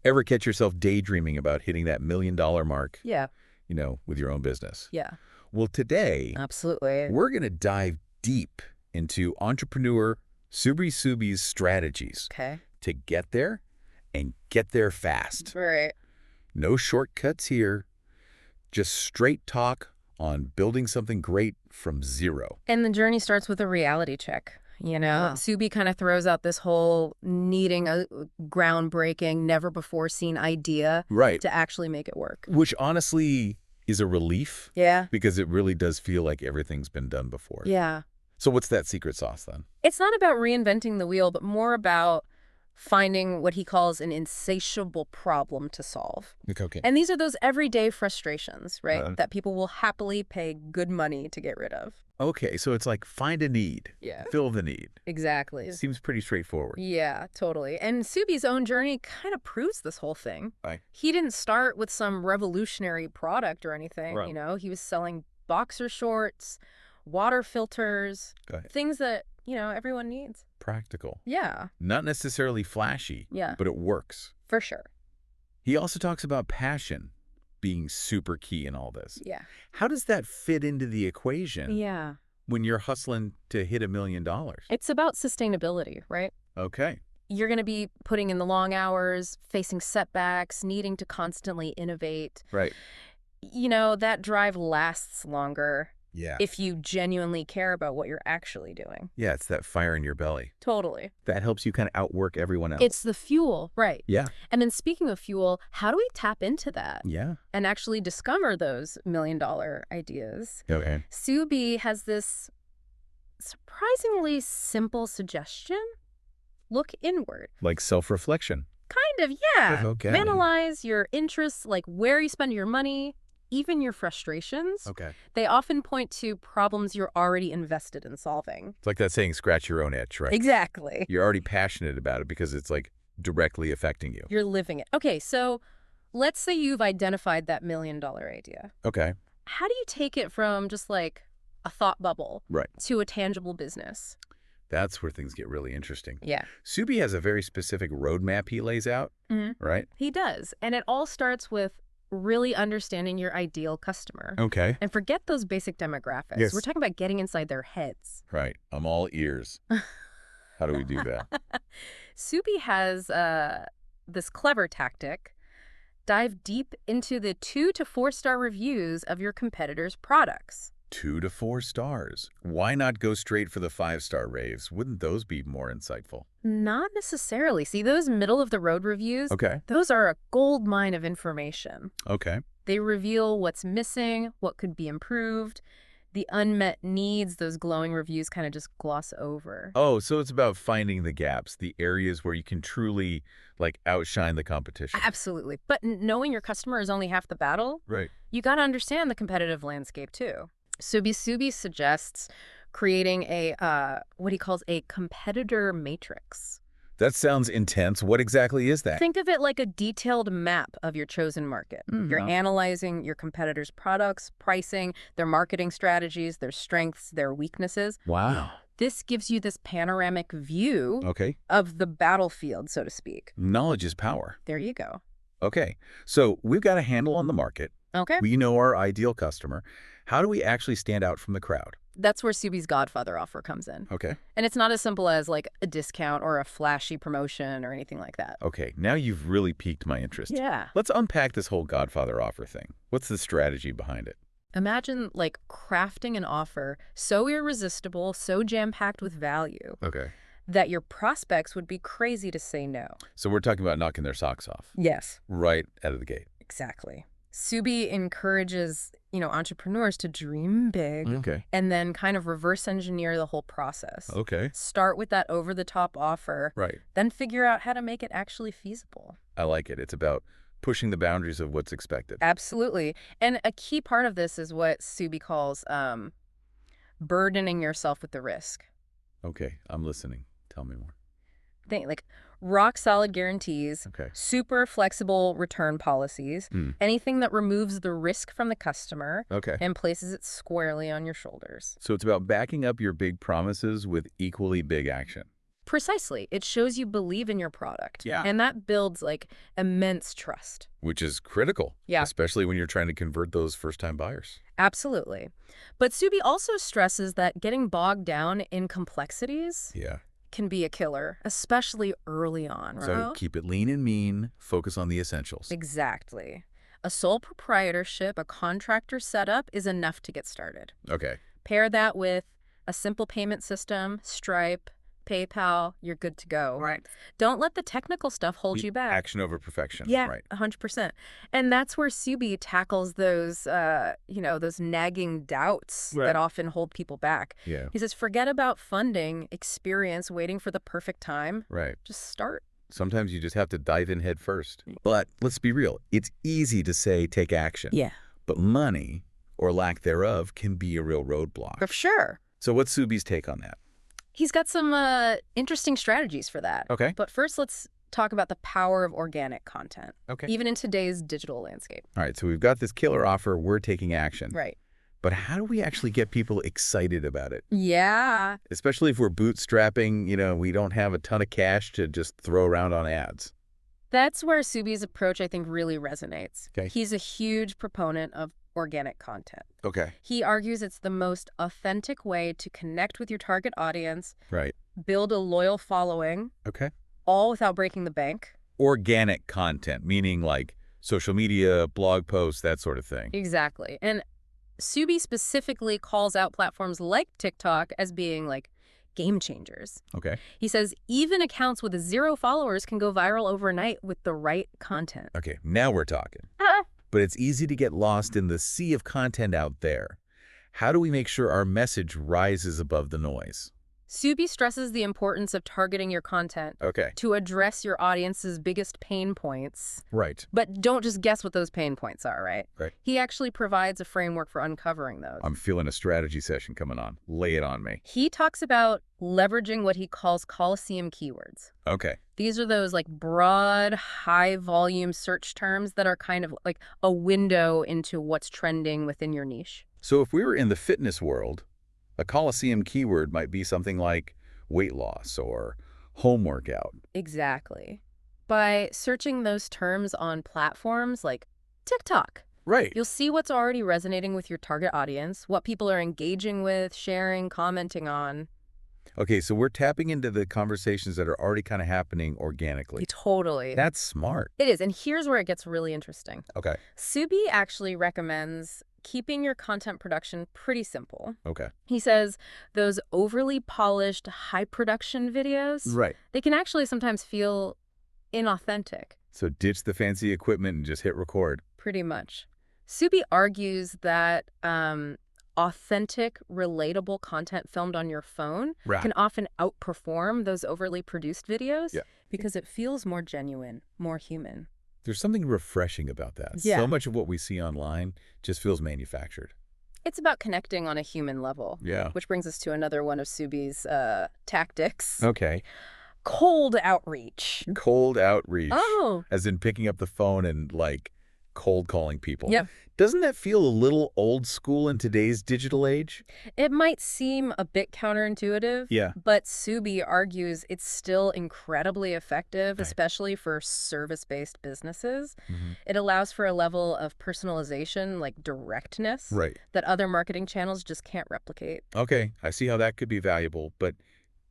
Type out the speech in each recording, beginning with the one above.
Ever catch yourself daydreaming about hitting that $1 million mark, Yeah. with your own business? Yeah. Well, today, Absolutely. we're going to dive deep into entrepreneur Suby's strategies Okay. to get there and get there fast. Right. No shortcuts here, just straight talk on building something great from zero. And the journey starts with a reality check. Suby kind of throws out this whole needing a groundbreaking, never before seen idea Right. to actually make it work. Which honestly is a relief. Yeah. Because it really does feel like everything's been done before. Yeah. So what's that secret sauce then? It's not about reinventing the wheel, but more about finding what he calls an insatiable problem to solve. Okay. And these are those everyday frustrations, right? That people will happily pay good money to get rid of. Okay, so it's like find a need. Yeah. Fill the need. Exactly. Seems pretty straightforward. Yeah, totally. And Suby's own journey kind of proves this whole thing. Right. He didn't start with some revolutionary product or anything, Right. He was selling boxer shorts, water filters, things that, everyone needs. Practical. Yeah. Not necessarily flashy. Yeah. But it works. For sure. He also talks about passion being super key in all this. Yeah. How does that fit into the equation Yeah. when you're hustling to hit $1 million? It's about sustainability, right? Okay. You're going to be putting in the long hours, facing setbacks, needing to constantly innovate. Right. That drive lasts longer. Yeah. If you genuinely care about what you're actually doing. Yeah, it's that fire in your belly. Totally. That helps you kind of outwork everyone else. It's the fuel, right? Yeah. And then speaking of fuel, how do we tap into that? Yeah. And actually discover those $1 million ideas? Okay. Suby has this surprisingly simple suggestion. Look inward. Like self-reflection. Kind of, yeah. Okay. Analyze your interests, like where you spend your money, even your frustrations. Okay. They often point to problems you're already invested in solving. It's like that saying, scratch your own itch, right? Exactly. You're already passionate about it because it's like directly affecting you. You're living it. Okay, so let's say you've identified that $1 million idea. Okay. How do you take it from just like a thought bubble to a tangible business? That's where things get really interesting. Yeah. Suby has a very specific roadmap he lays out, right? He does. And it all starts with really understanding your ideal customer. Okay. And forget those basic demographics. Yes. We're talking about getting inside their heads. Right. I'm all ears. How do we do that? Suby has this clever tactic. Dive deep into the 2 to 4 star reviews of your competitors' products. 2 to 4 stars. Why not go straight for the 5-star raves? Wouldn't those be more insightful? Not necessarily. See, those middle-of-the-road reviews, Okay. those are a gold mine of information. Okay. They reveal what's missing, what could be improved, the unmet needs those glowing reviews kind of just gloss over. Oh, so it's about finding the gaps, the areas where you can truly, outshine the competition. Absolutely. But knowing your customer is only half the battle, Right. you got to understand the competitive landscape, too. Suby suggests creating what he calls a competitor matrix. That sounds intense. What exactly is that? Think of it like a detailed map of your chosen market. You're analyzing your competitors' products, pricing, their marketing strategies, their strengths, their weaknesses. Wow. This gives you this panoramic view Okay. of the battlefield, so to speak. Knowledge is power. There you go. Okay. So we've got a handle on the market. Okay. We know our ideal customer. How do we actually stand out from the crowd? That's where Suby's Godfather offer comes in. Okay. And it's not as simple as like a discount or a flashy promotion or anything like that. Okay. Now you've really piqued my interest. Yeah. Let's unpack this whole Godfather offer thing. What's the strategy behind it? Imagine like crafting an offer so irresistible, so jam-packed with value Okay. that your prospects would be crazy to say no. So we're talking about knocking their socks off. Yes. Right out of the gate. Exactly. Suby encourages, entrepreneurs to dream big Okay. and then kind of reverse engineer the whole process. Okay. Start with that over-the-top offer, Right. then figure out how to make it actually feasible. I like it. It's about pushing the boundaries of what's expected. Absolutely. And a key part of this is what Suby calls burdening yourself with the risk. Okay. I'm listening. Tell me more. Think like rock solid guarantees, Okay. super flexible return policies, anything that removes the risk from the customer Okay. and places it squarely on your shoulders. So it's about backing up your big promises with equally big action. Precisely. It shows you believe in your product. Yeah. And that builds, like, immense trust. Which is critical. Yeah. Especially when you're trying to convert those first-time buyers. Absolutely. But Suby also stresses that getting bogged down in complexities can be a killer, especially early on, right? So keep it lean and mean, focus on the essentials. Exactly. A sole proprietorship, a contractor setup is enough to get started. Okay. Pair that with a simple payment system, Stripe, PayPal, you're good to go. Right. Don't let the technical stuff hold you back. Action over perfection. Yeah, Right. 100%. And that's where Suby tackles those, those nagging doubts that often hold people back. Yeah. He says, forget about funding, experience, waiting for the perfect time. Right. Just start. Sometimes you just have to dive in head first. But let's be real. It's easy to say take action. Yeah. But money, or lack thereof, can be a real roadblock. For sure. So what's Suby's take on that? He's got some interesting strategies for that. Okay. But first, let's talk about the power of organic content. Okay. Even in today's digital landscape. All right, so we've got this killer offer. We're taking action. Right. But how do we actually get people excited about it? Yeah. Especially if we're bootstrapping, we don't have a ton of cash to just throw around on ads. That's where Suby's approach, I think, really resonates. Okay. He's a huge proponent of organic content. Okay. He argues it's the most authentic way to connect with your target audience, Right. build a loyal following, Okay. all without breaking the bank. Organic content, meaning like social media, blog posts, that sort of thing. Exactly. And Suby specifically calls out platforms like TikTok as being like game changers. Okay. He says even accounts with 0 followers can go viral overnight with the right content. Okay, now we're talking. But it's easy to get lost in the sea of content out there. How do we make sure our message rises above the noise? Suby stresses the importance of targeting your content to address your audience's biggest pain points. Right. But don't just guess what those pain points are, right? Right. He actually provides a framework for uncovering those. I'm feeling a strategy session coming on. Lay it on me. He talks about leveraging what he calls Coliseum keywords. Okay. These are those like broad, high-volume search terms that are kind of like a window into what's trending within your niche. So if we were in the fitness world, a Coliseum keyword might be something like weight loss or home workout. Exactly. By searching those terms on platforms like TikTok, Right. you'll see what's already resonating with your target audience, what people are engaging with, sharing, commenting on. Okay, so we're tapping into the conversations that are already kind of happening organically. Totally. That's smart. It is. And here's where it gets really interesting. Okay. Suby actually recommends keeping your content production pretty simple. Okay. He says those overly polished, high-production videos, Right. they can actually sometimes feel inauthentic. So ditch the fancy equipment and just hit record. Pretty much. Suby argues that authentic, relatable content filmed on your phone can often outperform those overly produced videos because it feels more genuine, more human. There's something refreshing about that. Yeah. So much of what we see online just feels manufactured. It's about connecting on a human level. Yeah. Which brings us to another one of Suby's tactics. Okay. Cold outreach. Cold outreach. Oh. As in picking up the phone and, like, cold calling people. Yep. Doesn't that feel a little old school in today's digital age? It might seem a bit counterintuitive, Yeah. but Suby argues it's still incredibly effective, Right. especially for service-based businesses. Mm-hmm. It allows for a level of personalization, like directness, Right. that other marketing channels just can't replicate. Okay, I see how that could be valuable, but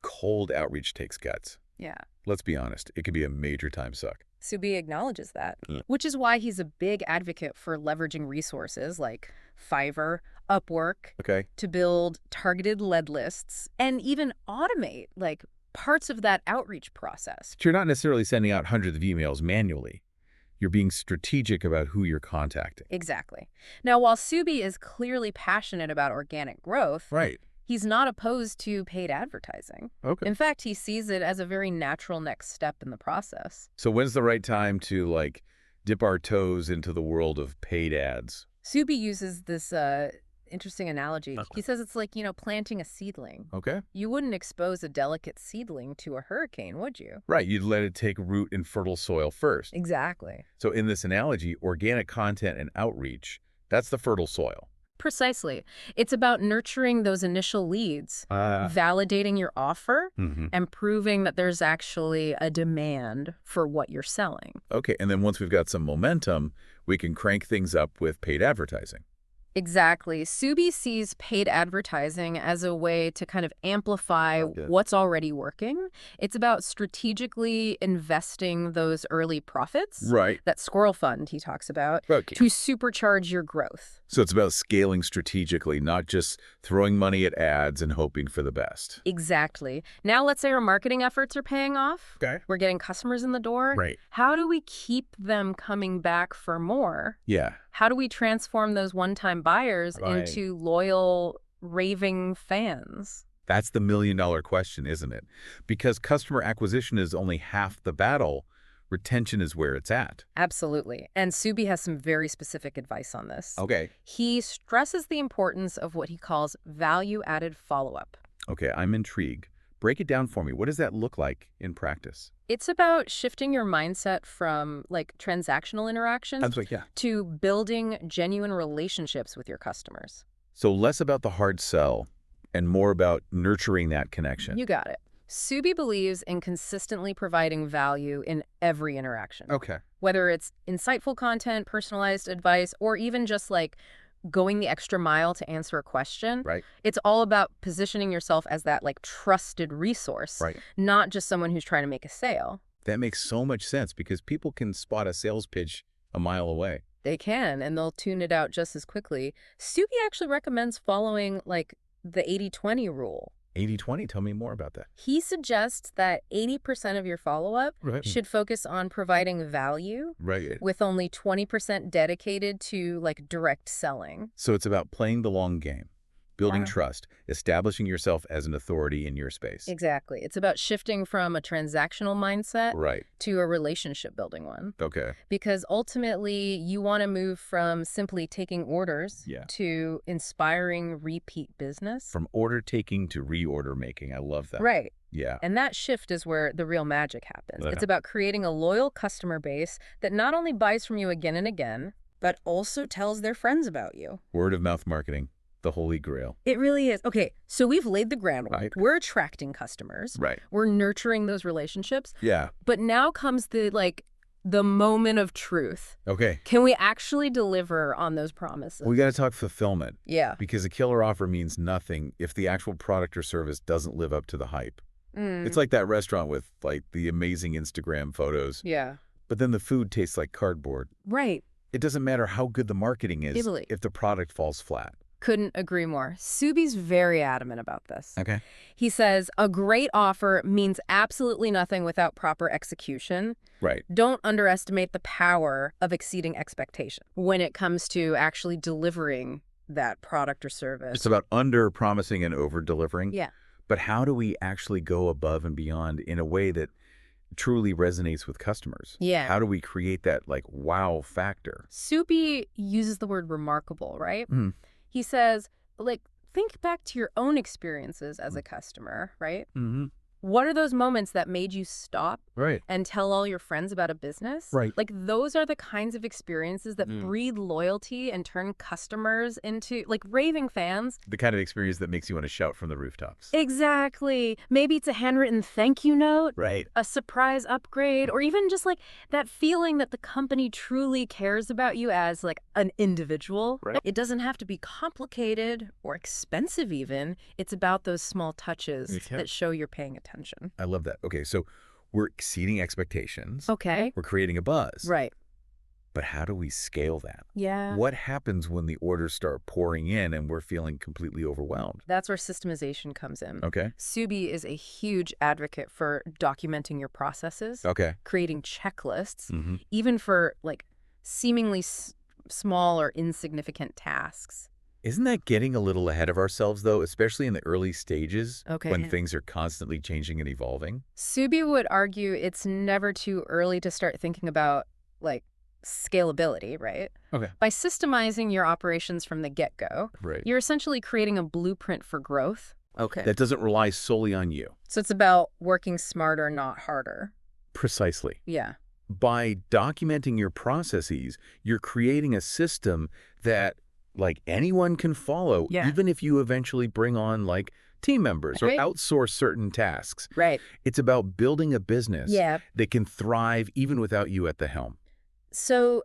cold outreach takes guts. Yeah. Let's be honest, it could be a major time suck. Suby acknowledges that, which is why he's a big advocate for leveraging resources like Fiverr, Upwork, to build targeted lead lists and even automate like parts of that outreach process. You're not necessarily sending out hundreds of emails manually. You're being strategic about who you're contacting. Exactly. Now, while Suby is clearly passionate about organic growth, Right. he's not opposed to paid advertising. Okay. In fact, he sees it as a very natural next step in the process. So when's the right time to, like, dip our toes into the world of paid ads? Suby uses this interesting analogy. He says it's like, planting a seedling. Okay. You wouldn't expose a delicate seedling to a hurricane, would you? Right, you'd let it take root in fertile soil first. Exactly. So in this analogy, organic content and outreach, that's the fertile soil. Precisely. It's about nurturing those initial leads, validating your offer, and proving that there's actually a demand for what you're selling. Okay, and then once we've got some momentum, we can crank things up with paid advertising. Exactly. Suby sees paid advertising as a way to kind of amplify what's already working. It's about strategically investing those early profits, that squirrel fund he talks about, to supercharge your growth. So it's about scaling strategically, not just throwing money at ads and hoping for the best. Exactly. Now let's say our marketing efforts are paying off. Okay. We're getting customers in the door. Right. How do we keep them coming back for more? Yeah. How do we transform those one-time buyers into loyal, raving fans? That's the million-dollar question, isn't it? Because customer acquisition is only half the battle. Retention is where it's at. Absolutely. And Suby has some very specific advice on this. Okay. He stresses the importance of what he calls value-added follow-up. Okay, I'm intrigued. Break it down for me. What does that look like in practice? It's about shifting your mindset from transactional interactions to building genuine relationships with your customers. So less about the hard sell and more about nurturing that connection. You got it. Suby believes in consistently providing value in every interaction. Okay. Whether it's insightful content, personalized advice, or even just going the extra mile to answer a question. Right. It's all about positioning yourself as that trusted resource, not just someone who's trying to make a sale. That makes so much sense because people can spot a sales pitch a mile away. They can, and they'll tune it out just as quickly. Suby actually recommends following the 80-20 rule. 80-20? Tell me more about that. He suggests that 80% of your follow-up should focus on providing value with only 20% dedicated to direct selling. So it's about playing the long game, building trust, establishing yourself as an authority in your space. Exactly. It's about shifting from a transactional mindset to a relationship building one. Okay. Because ultimately you want to move from simply taking orders to inspiring repeat business. From order taking to reorder making. I love that. Right. Yeah. And that shift is where the real magic happens. It's about creating a loyal customer base that not only buys from you again and again, but also tells their friends about you. Word of mouth marketing. The holy grail. It really is. Okay, so we've laid the groundwork. We're attracting customers. We're nurturing those relationships. Yeah. But now comes the moment of truth. Okay. Can we actually deliver on those promises? We got to talk fulfillment. Yeah. Because a killer offer means nothing if the actual product or service doesn't live up to the hype. It's like that restaurant with the amazing Instagram photos. Yeah. But then the food tastes like cardboard. Right. It doesn't matter how good the marketing is if the product falls flat. Couldn't agree more. Suby's very adamant about this. Okay. He says, a great offer means absolutely nothing without proper execution. Right. Don't underestimate the power of exceeding expectation when it comes to actually delivering that product or service. It's about under-promising and over-delivering. Yeah. But how do we actually go above and beyond in a way that truly resonates with customers? Yeah. How do we create that wow factor? Suby uses the word remarkable, right? He says, think back to your own experiences as a customer, right? What are those moments that made you stop and tell all your friends about a business? Right. Those are the kinds of experiences that breed loyalty and turn customers into raving fans. The kind of experience that makes you want to shout from the rooftops. Exactly. Maybe it's a handwritten thank you note. Right. A surprise upgrade, or even just that feeling that the company truly cares about you as an individual. Right. It doesn't have to be complicated or expensive even. It's about those small touches that show you're paying attention. I love that. Okay, so we're exceeding expectations. Okay. We're creating a buzz. Right. But how do we scale that? Yeah. What happens when the orders start pouring in and we're feeling completely overwhelmed? That's where systemization comes in. Okay. Suby is a huge advocate for documenting your processes. Okay. Creating checklists, even for seemingly small or insignificant tasks. Isn't that getting a little ahead of ourselves, though, especially in the early stages when things are constantly changing and evolving? Suby would argue it's never too early to start thinking about, scalability, right? Okay. By systemizing your operations from the get-go, you're essentially creating a blueprint for growth. Okay. That doesn't rely solely on you. So it's about working smarter, not harder. Precisely. Yeah. By documenting your processes, you're creating a system that like anyone can follow, Yeah. even if you eventually bring on like team members or Right. outsource certain tasks. Right. It's about building a business Yeah. that can thrive even without you at the helm. So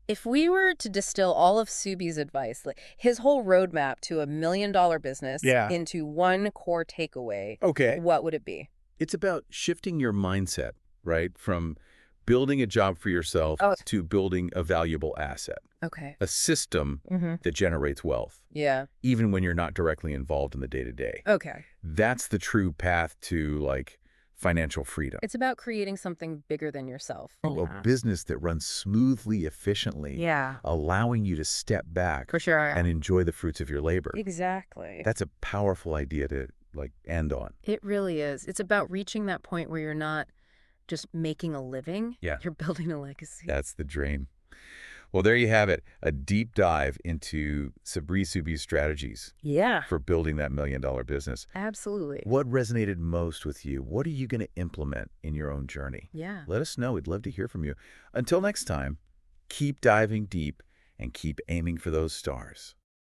if we were to distill all of Subi's advice, like his whole roadmap to $1 million business Yeah. into one core takeaway, Okay. what would it be? It's about shifting your mindset, right? From building a job for yourself Oh. to building a valuable asset, Okay. a system that generates wealth, Yeah. even when you're not directly involved in the day-to-day. Okay. That's the true path to, like, financial freedom. It's about creating something bigger than yourself. A business that runs smoothly, efficiently, Yeah. allowing you to step back For sure. and enjoy the fruits of your labor. Exactly. That's a powerful idea to, like, end on. It really is. It's about reaching that point where you're not just making a living. Yeah. You're building a legacy. That's the dream. Well, there you have it, a deep dive into Sabri Subi's strategies Yeah. for building that $1 million business. Absolutely. What resonated most with you? What are you going to implement in your own journey? Yeah. Let us know. We'd love to hear from you. Until next time, keep diving deep and keep aiming for those stars.